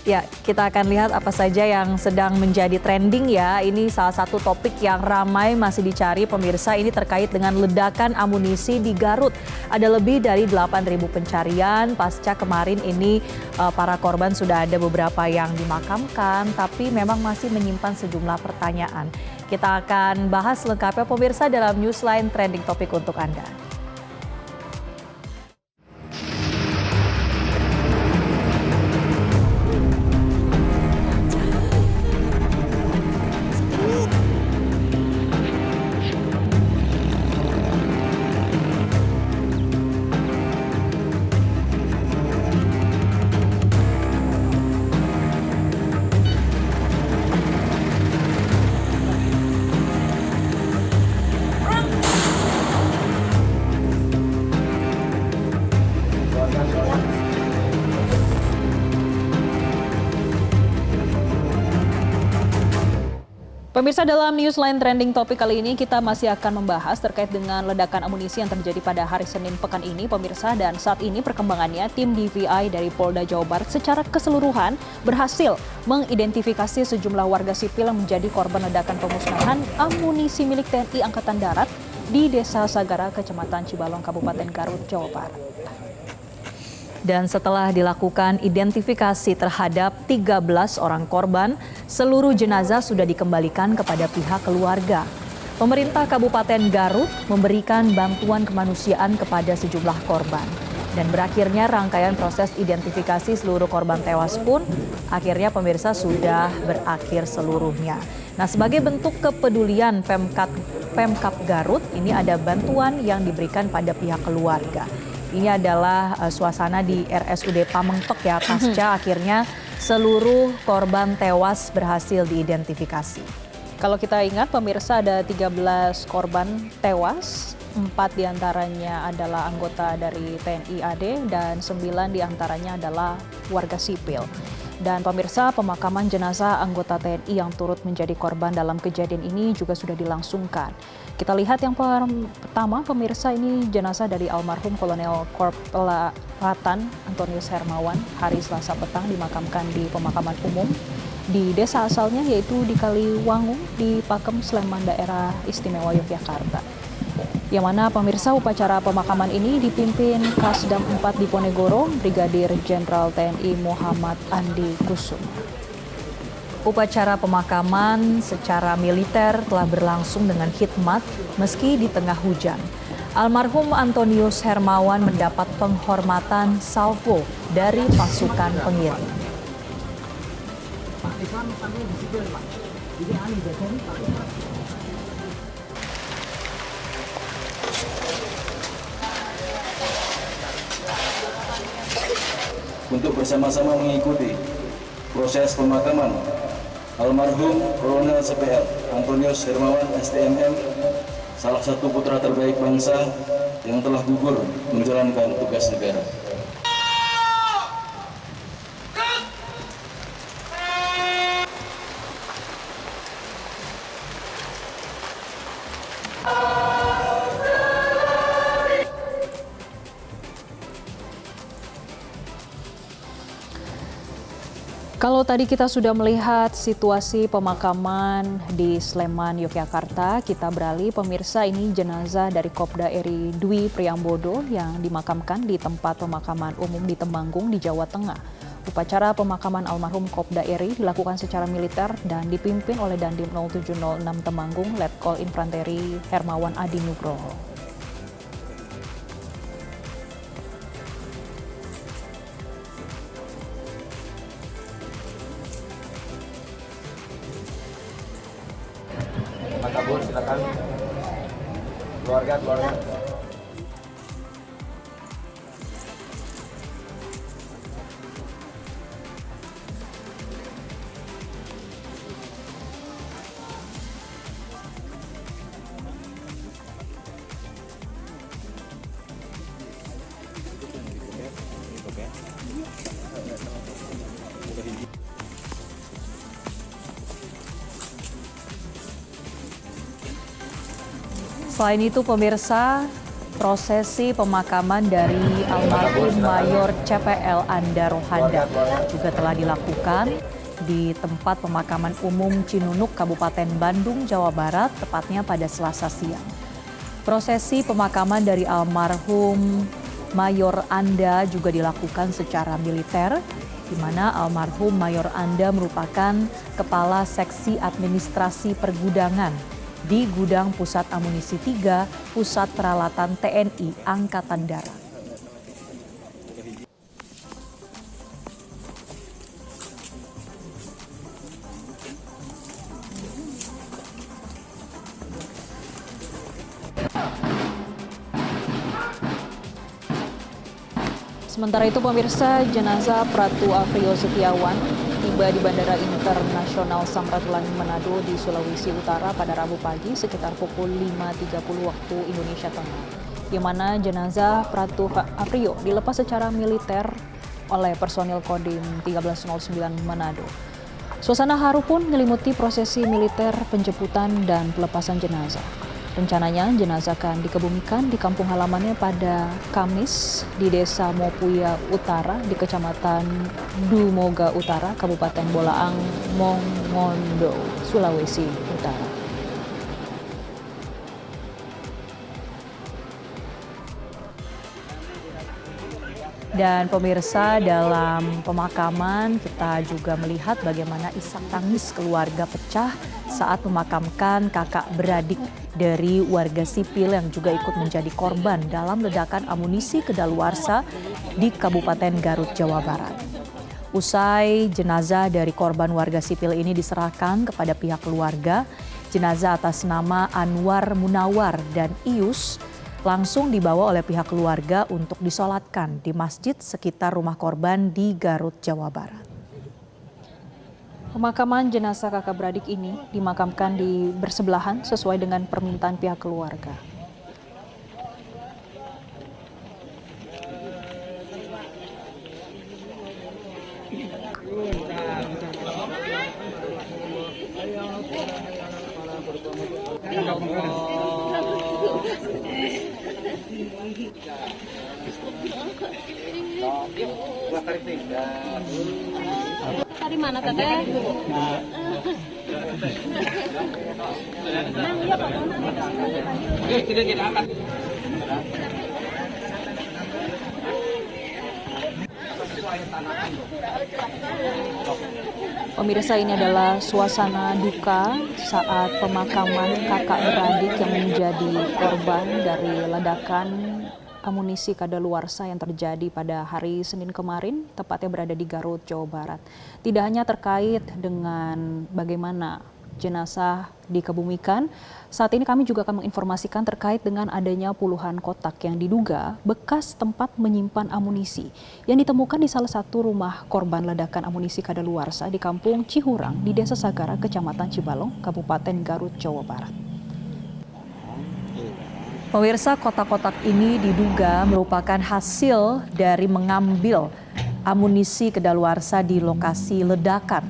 Ya, kita akan lihat apa saja yang sedang menjadi trending ya. Ini salah satu topik yang ramai masih dicari pemirsa. Ini terkait dengan ledakan amunisi di Garut. Ada lebih dari 8.000 pencarian. Pasca kemarin ini para korban sudah ada beberapa yang dimakamkan. Tapi memang masih menyimpan sejumlah pertanyaan. Kita akan bahas lengkapnya pemirsa dalam Newsline Trending Topik untuk Anda. Pemirsa, dalam Newsline Trending Topik kali ini kita masih akan membahas terkait dengan ledakan amunisi yang terjadi pada hari Senin pekan ini pemirsa, dan saat ini perkembangannya tim DVI dari Polda Jawa Barat secara keseluruhan berhasil mengidentifikasi sejumlah warga sipil yang menjadi korban ledakan pemusnahan amunisi milik TNI Angkatan Darat di Desa Sagara, Kecamatan Cibalong, Kabupaten Garut, Jawa Barat. Dan setelah dilakukan identifikasi terhadap 13 orang korban, seluruh jenazah sudah dikembalikan kepada pihak keluarga. Pemerintah Kabupaten Garut memberikan bantuan kemanusiaan kepada sejumlah korban. Dan berakhirnya rangkaian proses identifikasi seluruh korban tewas pun akhirnya pemirsa sudah berakhir seluruhnya. Nah, sebagai bentuk kepedulian Pemkab Garut, ini ada bantuan yang diberikan pada pihak keluarga. Ini adalah suasana di RSUD Pamentok ya, pasca akhirnya seluruh korban tewas berhasil diidentifikasi. Kalau kita ingat pemirsa, ada 13 korban tewas, 4 diantaranya adalah anggota dari TNI AD dan 9 diantaranya adalah warga sipil. Dan pemirsa, pemakaman jenazah anggota TNI yang turut menjadi korban dalam kejadian ini juga sudah dilangsungkan. Kita lihat yang pertama pemirsa, ini jenazah dari almarhum Kolonel Korpela Ratan Antonius Hermawan hari Selasa petang dimakamkan di pemakaman umum di desa asalnya yaitu di Kaliwangung di Pakem, Sleman, Daerah Istimewa Yogyakarta. Yang mana pemirsa, upacara pemakaman ini dipimpin Kasdam 4 Diponegoro, Brigadir Jenderal TNI Muhammad Andi Kusuma. Upacara pemakaman secara militer telah berlangsung dengan khidmat meski di tengah hujan. Almarhum Antonius Hermawan mendapat penghormatan salvo dari pasukan pengiring. Untuk bersama-sama mengikuti proses pemakaman almarhum Kolonel CPL Antonius Hermawan STMM, salah satu putra terbaik bangsa yang telah gugur menjalankan tugas negara. Kalau tadi kita sudah melihat situasi pemakaman di Sleman, Yogyakarta, kita beralih pemirsa, ini jenazah dari Kopda Eri Dwi Priambodo yang dimakamkan di tempat pemakaman umum di Temanggung di Jawa Tengah. Upacara pemakaman almarhum Kopda Eri dilakukan secara militer dan dipimpin oleh Dandim 0706 Temanggung, Letkol Infanteri Hermawan Adi Nugroho. Pak Kabur, silakan. Keluarga. Selain itu pemirsa, Prosesi pemakaman dari almarhum Mayor CPL Anda Rohanda juga telah dilakukan di tempat pemakaman umum Cinunuk, Kabupaten Bandung, Jawa Barat, tepatnya pada Selasa siang. Prosesi pemakaman dari almarhum Mayor Anda juga dilakukan secara militer, di mana almarhum Mayor Anda merupakan Kepala Seksi Administrasi Pergudangan di Gudang Pusat Amunisi 3, Pusat Peralatan TNI Angkatan Darat. Sementara itu pemirsa, jenazah Pratu Afrio Setiawan tiba di Bandara Internasional Samratulangi Manado di Sulawesi Utara pada Rabu pagi sekitar pukul 5.30 waktu Indonesia Tengah. Di mana jenazah Pratu Afrio dilepas secara militer oleh personil Kodim 1309 Manado. Suasana haru pun menyelimuti prosesi militer penjemputan dan pelepasan jenazah. Rencananya jenazah akan dikebumikan di kampung halamannya pada Kamis di Desa Mopuya Utara di Kecamatan Dumoga Utara, Kabupaten Bolaang, Mongondo, Sulawesi Utara. Dan pemirsa, dalam pemakaman kita juga melihat bagaimana isak tangis keluarga pecah saat memakamkan kakak beradik dari warga sipil yang juga ikut menjadi korban dalam ledakan amunisi kedaluarsa di Kabupaten Garut, Jawa Barat. Usai jenazah dari korban warga sipil ini diserahkan kepada pihak keluarga, jenazah atas nama Anwar Munawar dan Ius langsung dibawa oleh pihak keluarga untuk disolatkan di masjid sekitar rumah korban di Garut, Jawa Barat. Pemakaman jenazah kakak beradik ini dimakamkan di bersebelahan sesuai dengan permintaan pihak keluarga. Dari mana teteh? Pemirsa, ini adalah suasana duka saat pemakaman kakak beradik yang menjadi korban dari ledakan amunisi kadaluarsa yang terjadi pada hari Senin kemarin, tepatnya berada di Garut, Jawa Barat. Tidak hanya terkait dengan bagaimana jenazah dikebumikan, saat ini kami juga akan menginformasikan terkait dengan adanya puluhan kotak yang diduga bekas tempat menyimpan amunisi yang ditemukan di salah satu rumah korban ledakan amunisi kadaluarsa di Kampung Cihurang di Desa Sagara, Kecamatan Cibalong, Kabupaten Garut, Jawa Barat. Pemirsa, kotak-kotak ini diduga merupakan hasil dari mengambil amunisi kedaluarsa di lokasi ledakan.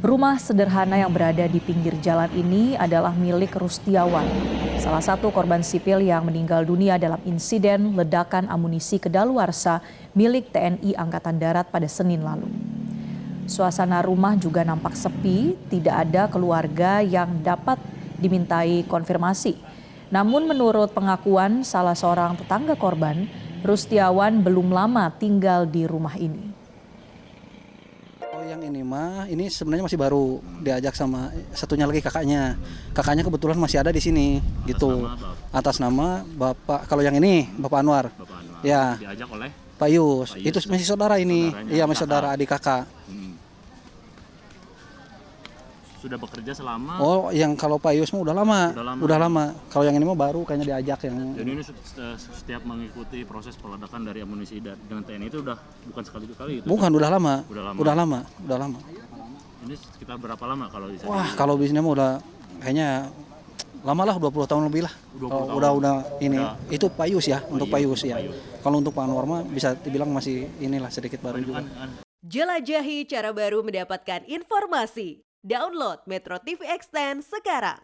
Rumah sederhana yang berada di pinggir jalan ini adalah milik Rustiawan, salah satu korban sipil yang meninggal dunia dalam insiden ledakan amunisi kedaluarsa milik TNI Angkatan Darat pada Senin lalu. Suasana rumah juga nampak sepi, tidak ada keluarga yang dapat dimintai konfirmasi. Namun menurut pengakuan salah seorang tetangga korban, Rustiawan belum lama tinggal di rumah ini. Yang ini mah, ini sebenarnya masih baru, diajak sama satunya lagi kakaknya. Kakaknya kebetulan masih ada di sini, gitu. Atas nama Bapak, kalau yang ini Bapak Anwar. Ya. Diajak oleh Pak Yus. Itu masih saudara ini. Iya, masih saudara adik kakak. Sudah bekerja selama. Oh, yang kalau Pak Yus mah udah lama. Kalau yang ini mah baru kayaknya diajak yang. Jadi ini setiap mengikuti proses peledakan dari amunisi dengan TNI itu udah bukan sekali-kali itu. Bukan, udah lama. Udah lama. Ini sekitar berapa lama kalau bisa? Wah, kalau bisnisnya mah udah kayaknya lama lah, 20 tahun lebih lah. Udah ini. Itu Pak Yus ya, untuk Pak Yus ya. Kalau untuk Pak Anwar mah bisa dibilang masih inilah sedikit baru juga. Jelajahi cara baru mendapatkan informasi. Download Metro TV Extend sekarang.